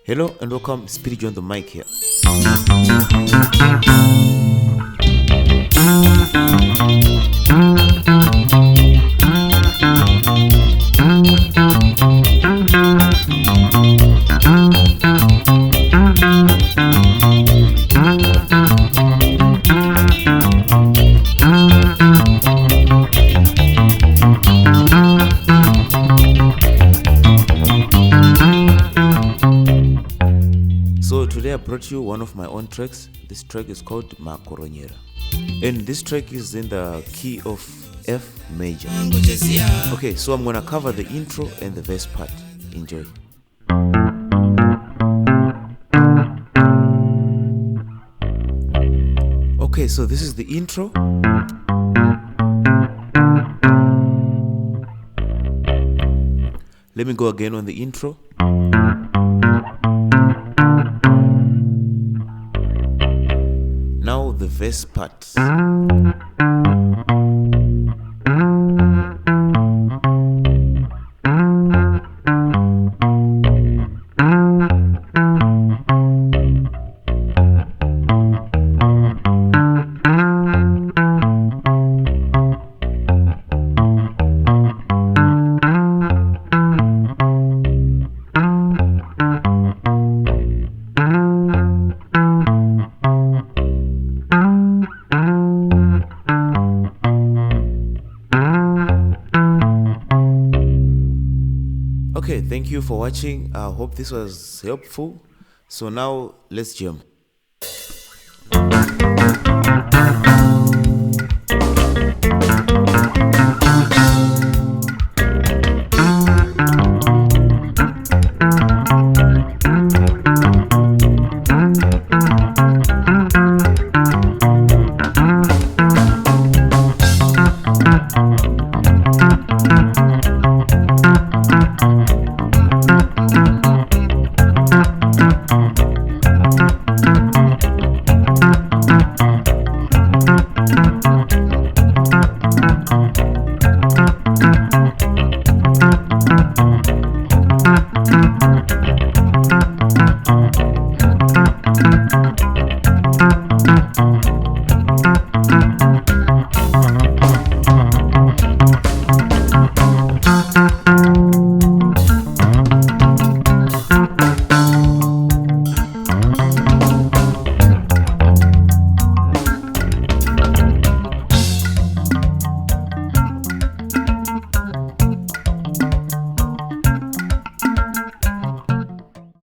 Hello and welcome, Spirit on the mic here. So today I brought you one of my own tracks. This track is called Makoronyera, and this track is in the key of F major. Okay, so I'm gonna cover the intro and the verse part. Enjoy. Okay, so this is the intro. Let me go again on the intro. Now the verse part. Okay, thank you for watching. I hope this was helpful. So now let's jam.